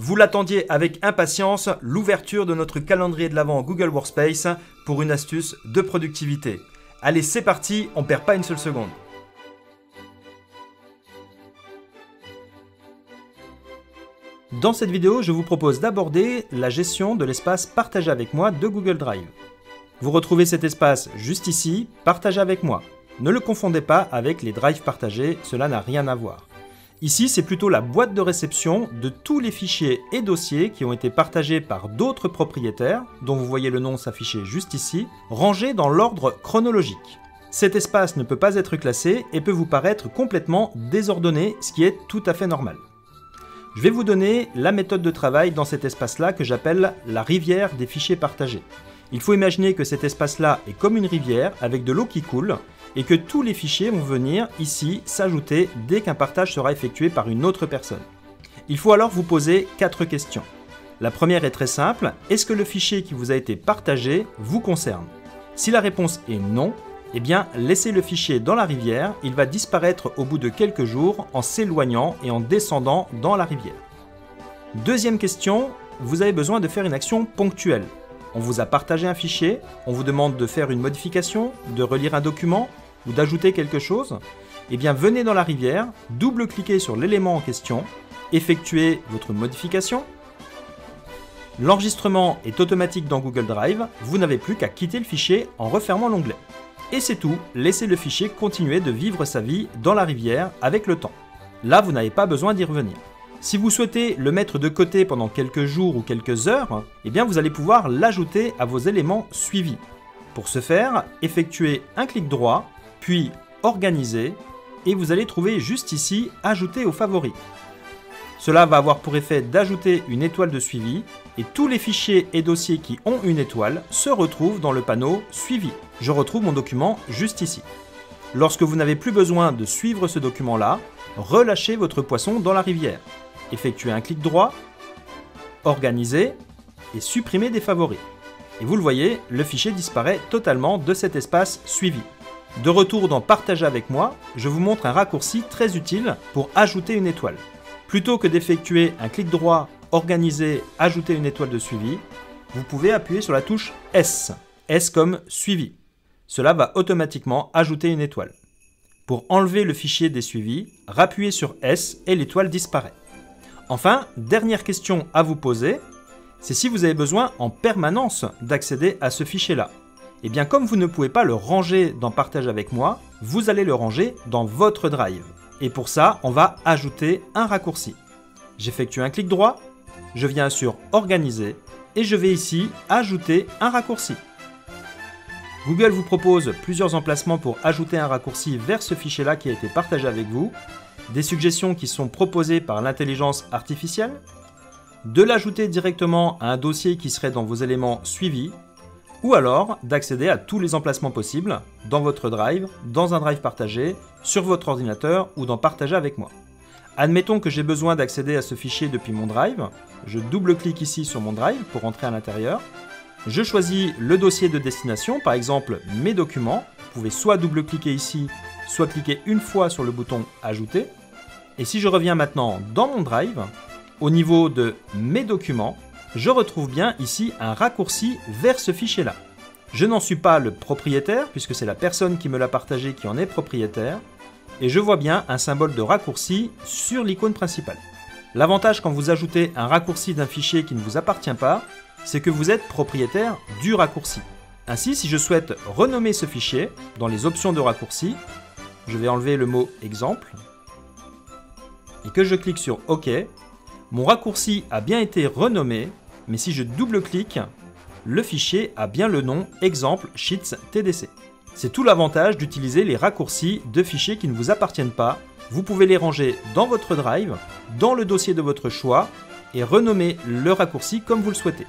Vous l'attendiez avec impatience, l'ouverture de notre calendrier de l'Avent Google Workspace pour une astuce de productivité. Allez, c'est parti, on perd pas une seule seconde. Dans cette vidéo, je vous propose d'aborder la gestion de l'espace partagé avec moi de Google Drive. Vous retrouvez cet espace juste ici, partagé avec moi. Ne le confondez pas avec les drives partagés, cela n'a rien à voir. Ici, c'est plutôt la boîte de réception de tous les fichiers et dossiers qui ont été partagés par d'autres propriétaires, dont vous voyez le nom s'afficher juste ici, rangés dans l'ordre chronologique. Cet espace ne peut pas être classé et peut vous paraître complètement désordonné, ce qui est tout à fait normal. Je vais vous donner la méthode de travail dans cet espace-là que j'appelle la rivière des fichiers partagés. Il faut imaginer que cet espace-là est comme une rivière avec de l'eau qui coule et que tous les fichiers vont venir ici s'ajouter dès qu'un partage sera effectué par une autre personne. Il faut alors vous poser 4 questions. La première est très simple, est-ce que le fichier qui vous a été partagé vous concerne? Si la réponse est non, eh bien laissez le fichier dans la rivière, il va disparaître au bout de quelques jours en s'éloignant et en descendant dans la rivière. Deuxième question, vous avez besoin de faire une action ponctuelle. On vous a partagé un fichier, on vous demande de faire une modification, de relire un document ou d'ajouter quelque chose. Eh bien venez dans la rivière, double-cliquez sur l'élément en question, effectuez votre modification. L'enregistrement est automatique dans Google Drive, vous n'avez plus qu'à quitter le fichier en refermant l'onglet. Et c'est tout, laissez le fichier continuer de vivre sa vie dans la rivière avec le temps. Là, vous n'avez pas besoin d'y revenir. Si vous souhaitez le mettre de côté pendant quelques jours ou quelques heures, eh bien vous allez pouvoir l'ajouter à vos éléments suivis. Pour ce faire, effectuez un clic droit, puis Organiser, et vous allez trouver juste ici Ajouter aux favoris. Cela va avoir pour effet d'ajouter une étoile de suivi, et tous les fichiers et dossiers qui ont une étoile se retrouvent dans le panneau Suivi. Je retrouve mon document juste ici. Lorsque vous n'avez plus besoin de suivre ce document-là, relâchez votre poisson dans la rivière. Effectuez un clic droit, Organiser et supprimer des favoris. Et vous le voyez, le fichier disparaît totalement de cet espace suivi. De retour dans Partager avec moi, je vous montre un raccourci très utile pour ajouter une étoile. Plutôt que d'effectuer un clic droit, Organiser, ajouter une étoile de suivi, vous pouvez appuyer sur la touche S. S comme suivi. Cela va automatiquement ajouter une étoile. Pour enlever le fichier des suivis, rappuyez sur S et l'étoile disparaît. Enfin, dernière question à vous poser, c'est si vous avez besoin en permanence d'accéder à ce fichier-là. Et bien comme vous ne pouvez pas le ranger dans Partage avec moi, vous allez le ranger dans votre Drive. Et pour ça, on va ajouter un raccourci. J'effectue un clic droit, je viens sur Organiser et je vais ici ajouter un raccourci. Google vous propose plusieurs emplacements pour ajouter un raccourci vers ce fichier-là qui a été partagé avec vous, des suggestions qui sont proposées par l'intelligence artificielle, de l'ajouter directement à un dossier qui serait dans vos éléments suivis, ou alors d'accéder à tous les emplacements possibles dans votre Drive, dans un Drive partagé, sur votre ordinateur ou dans Partager avec moi. Admettons que j'ai besoin d'accéder à ce fichier depuis mon Drive, je double-clique ici sur mon Drive pour entrer à l'intérieur, je choisis le dossier de destination, par exemple mes documents, vous pouvez soit double-cliquer ici, soit cliquer une fois sur le bouton Ajouter. Et si je reviens maintenant dans mon Drive, au niveau de mes documents, je retrouve bien ici un raccourci vers ce fichier-là. Je n'en suis pas le propriétaire, puisque c'est la personne qui me l'a partagé qui en est propriétaire, et je vois bien un symbole de raccourci sur l'icône principale. L'avantage quand vous ajoutez un raccourci d'un fichier qui ne vous appartient pas, c'est que vous êtes propriétaire du raccourci. Ainsi, si je souhaite renommer ce fichier, dans les options de raccourci, je vais enlever le mot exemple, et que je clique sur OK, mon raccourci a bien été renommé, mais si je double-clique, le fichier a bien le nom exemple sheets tdc. C'est tout l'avantage d'utiliser les raccourcis de fichiers qui ne vous appartiennent pas. Vous pouvez les ranger dans votre Drive, dans le dossier de votre choix, et renommer le raccourci comme vous le souhaitez.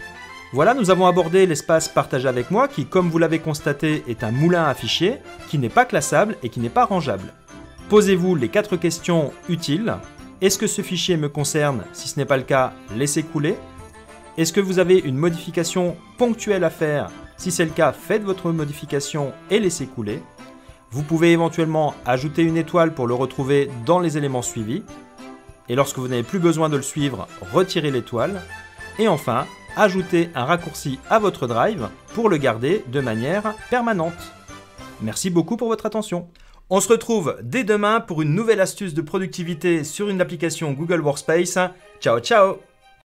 Voilà, nous avons abordé l'espace Partager avec moi qui, comme vous l'avez constaté, est un moulin à fichiers, qui n'est pas classable et qui n'est pas rangeable. Posez-vous les 4 questions utiles. Est-ce que ce fichier me concerne? Si ce n'est pas le cas, laissez couler. Est-ce que vous avez une modification ponctuelle à faire? Si c'est le cas, faites votre modification et laissez couler. Vous pouvez éventuellement ajouter une étoile pour le retrouver dans les éléments suivis. Et lorsque vous n'avez plus besoin de le suivre, retirez l'étoile. Et enfin, ajoutez un raccourci à votre Drive pour le garder de manière permanente. Merci beaucoup pour votre attention. On se retrouve dès demain pour une nouvelle astuce de productivité sur une application Google Workspace. Ciao ciao!